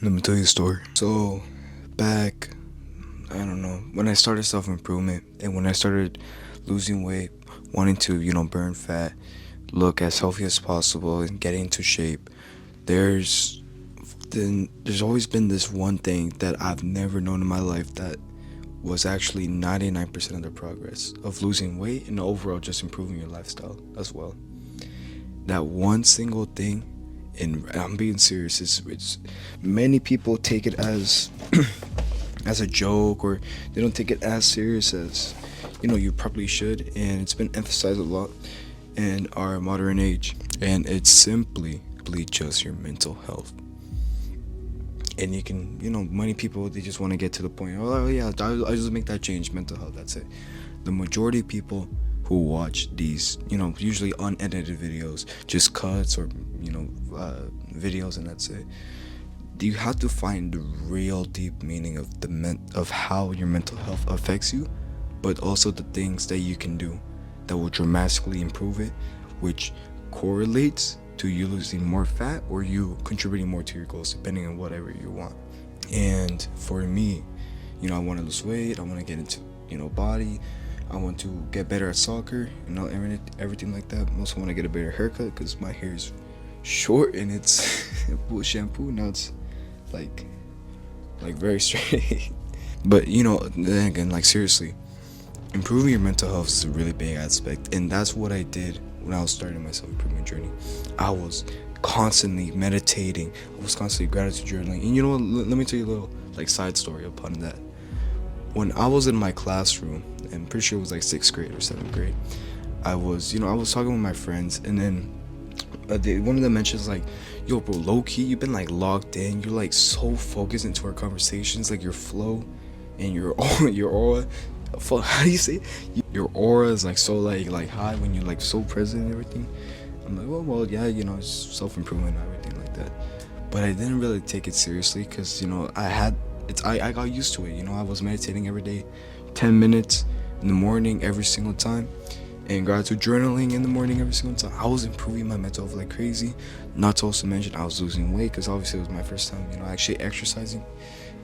Let me tell you a story. So, back, I don't know, when I started self improvement and when I started losing weight, wanting to, burn fat, look as healthy as possible, and get into shape, there's there's always been this one thing that I've never known in my life that was actually 99% of the progress of losing weight and overall just improving your lifestyle as well. That one single thing, and I'm being serious, it's many people take it as as a joke, or they don't take it as serious as you probably should, and it's been emphasized a lot in our modern age, and it's simply just your mental health. And you can, many people, they just want to get to the point, oh yeah, I just make that change, mental health, that's it. The majority of people who watch these, usually unedited videos, just cuts, or videos, and that's it. You have to find the real deep meaning of of how your mental health affects you, but also the things that you can do that will dramatically improve it, which correlates to you losing more fat or you contributing more to your goals, depending on whatever you want. And for me, I want to lose weight, I want to get into body, I want to get better at soccer, everything like that. I also want to get a better haircut because my hair is short and it's with shampoo now it's like very straight. But then again, like, seriously, improving your mental health is a really big aspect, and that's what I did when I was starting my self-improvement journey. I was constantly meditating, I was constantly gratitude journaling. And you know what, let me tell you a little side story upon that. When I was in my classroom, I'm pretty sure it was like 6th grade or 7th grade, I was talking with my friends, and then one of them mentions like, yo bro, low-key, you've been like logged in, you're like so focused into our conversations, like your flow and your your aura, how do you say it? Your aura is like so like high when you're like so present and everything. I'm like, well yeah, it's self-improvement and everything like that. But I didn't really take it seriously because I got used to it. I was meditating every day, 10 minutes in the morning every single time, and gratitude journaling in the morning every single time. I was improving my mental health like crazy. Not to also mention I was losing weight because obviously it was my first time, actually exercising,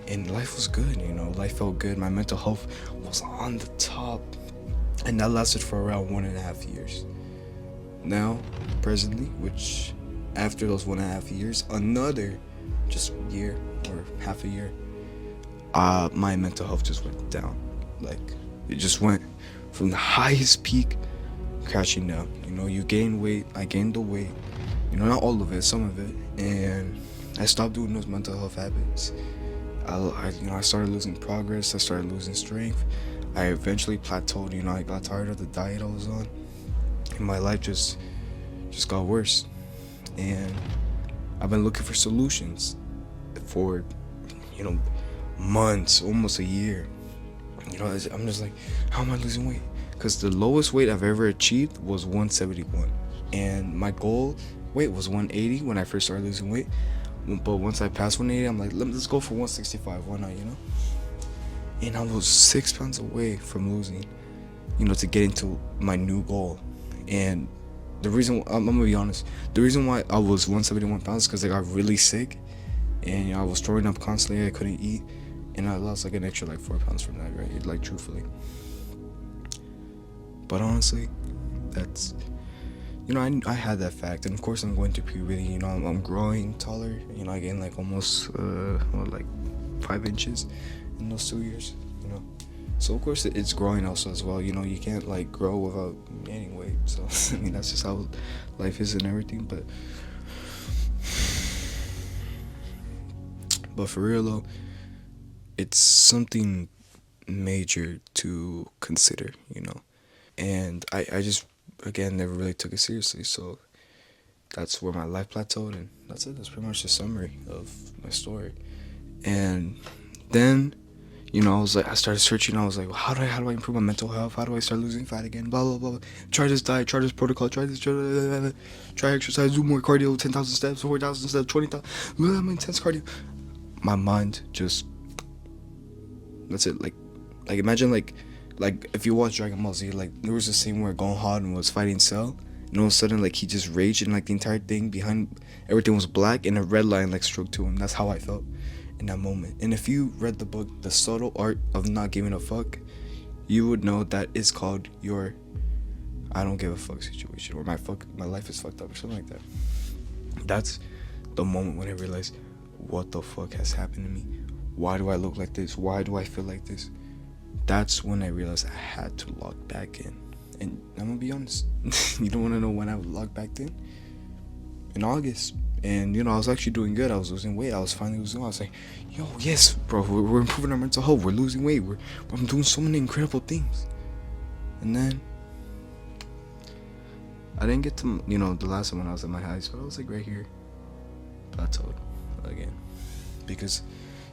and life was good. Life felt good. My mental health was on the top, and that lasted for around 1.5 years. Now, presently, which after those 1.5 years, another just year or half a year, my mental health just went down. Like, it just went from the highest peak crashing down. You gain weight, I gained the weight, not all of it, some of it, and I stopped doing those mental health habits. I started losing progress, I started losing strength. I eventually plateaued. I got tired of the diet I was on, and my life just got worse. And I've been looking for solutions for months, almost a year. I'm just like, how am I losing weight? Because the lowest weight I've ever achieved was 171, and my goal weight was 180 when I first started losing weight. But once I passed 180, I'm like, let's go for 165. Why not? And I was 6 pounds away from losing, to get into my new goal. And the reason, I'm gonna be honest, the reason why I was 171 pounds because I got really sick, and I was throwing up constantly. I couldn't eat, and I lost like an extra like 4 pounds from that, right? Like, truthfully. But honestly, that's, I had that fact, and of course I'm going through puberty. I'm growing taller. I gained like almost like 5 inches in those 2 years. So of course it's growing also as well. You can't like grow without gaining weight. So I mean, that's just how life is and everything. But for real though, it's something major to consider. And I just, again, never really took it seriously. So that's where my life plateaued, and that's it. That's pretty much the summary of my story. And then, I was like, I started searching. I was like, well, how do I improve my mental health? How do I start losing fat again? Blah blah blah. Try this diet. Try this protocol. Try this. Try exercise. Do more cardio. 10,000 steps. 4,000 steps. 20,000. Intense cardio. My mind just. That's it. Like imagine like if you watch Dragon Ball Z, like there was a scene where Gohan was fighting Cell, and and all of a sudden like he just raged, and like the entire thing behind everything was black, and a red line like stroked to him. That's how I felt in that moment. And if you read the book The Subtle Art of Not Giving a Fuck, you would know that it's called your I don't give a fuck situation, or my life is fucked up, or something like that. That's the moment when I realized, what the fuck has happened to me? Why do I look like this? Why do I feel like this? That's when I realized I had to log back in. And I'm gonna be honest, you don't want to know when I logged back in August. And I was actually doing good. I was losing weight. I was finally losing weight. I was like, yo, yes, bro, we're improving our mental health. We're losing weight. I'm doing so many incredible things. And then I didn't get to, the last time when I was at my highest, but I was like right here, plateaued again. Because,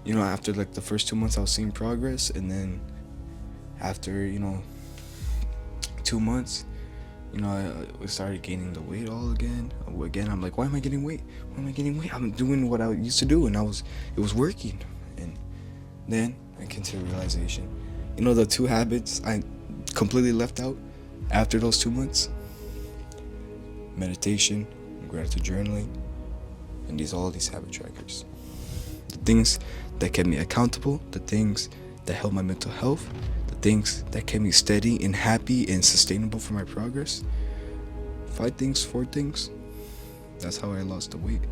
after like the first 2 months I was seeing progress, and then after, 2 months, I started gaining the weight all again. I'm like, why am I getting weight? Why am I getting weight? I'm doing what I used to do, and it was working. And then I came to the realization, the 2 habits I completely left out after those 2 months: meditation, gratitude journaling, and all these habit trackers. The things that kept me accountable, the things that helped my mental health, the things that kept me steady and happy and sustainable for my progress. 4 things. That's how I lost the weight.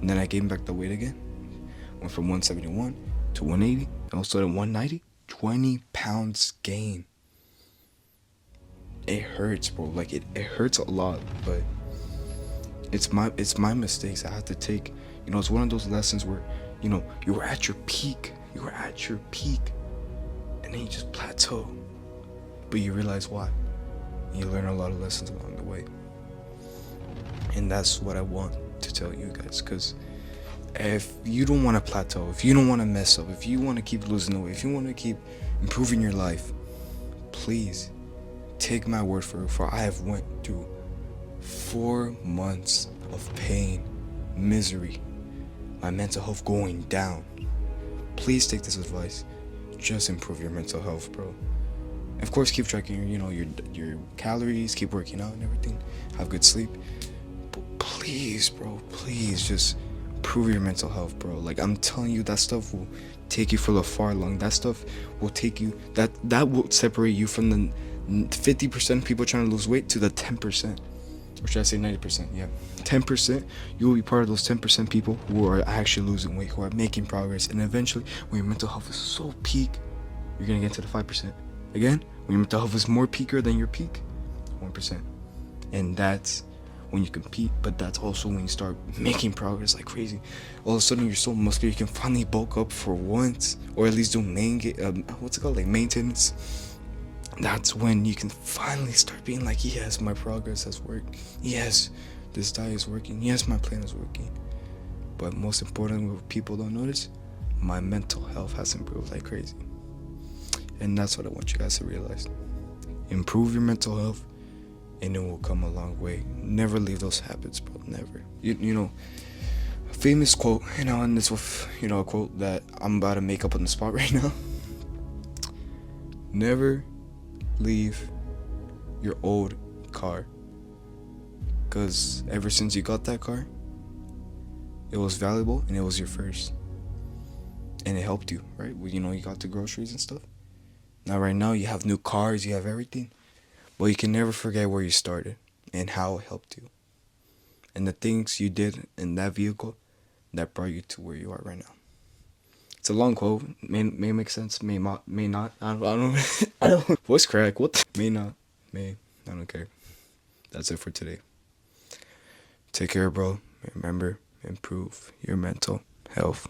And then I gained back the weight again. Went from 171 to 180, and also to 190. 20 pounds gain. It hurts, bro. Like it hurts a lot, but it's my mistakes I had to take. It's one of those lessons where, you were at your peak. And then you just plateau. But you realize why. You learn a lot of lessons along the way. And that's what I want to tell you guys. Because if you don't want to plateau, if you don't want to mess up, if you want to keep losing the weight, if you want to keep improving your life, please take my word for it. For I have went through 4 months of pain, misery, my mental health going down. Please take this advice. Just improve your mental health, bro. Of course, keep tracking your calories, keep working out and everything. Have good sleep. But please, bro, please just improve your mental health, bro. Like, I'm telling you, that stuff will take you for the far long. That stuff will take you, that will separate you from the 50% of people trying to lose weight to the 10%. Or should I say 90%? Yeah. 10%, you will be part of those 10% people who are actually losing weight, who are making progress. And eventually, when your mental health is so peak, you're going to get to the 5%. Again, when your mental health is more peaker than your peak, 1%. And that's when you compete, but that's also when you start making progress like crazy. All of a sudden, you're so muscular, you can finally bulk up for once, or at least do maintenance. That's when you can finally start being like, yes, my progress has worked. Yes, this diet is working. Yes, my plan is working. But most importantly, what people don't notice, my mental health has improved like crazy. And that's what I want you guys to realize. Improve your mental health, and it will come a long way. Never leave those habits, bro. Never. A famous quote, and this was, a quote that I'm about to make up on the spot right now. Never leave your old car, because ever since you got that car, it was valuable and it was your first, and it helped you, right? Well, you got the groceries and stuff. Now right now you have new cars, you have everything, but you can never forget where you started and how it helped you, and the things you did in that vehicle that brought you to where you are right now. It's a long quote. May make sense. May not. I don't. I don't. Voice crack. What? May not. May. I don't care. That's it for today. Take care, bro. Remember, improve your mental health.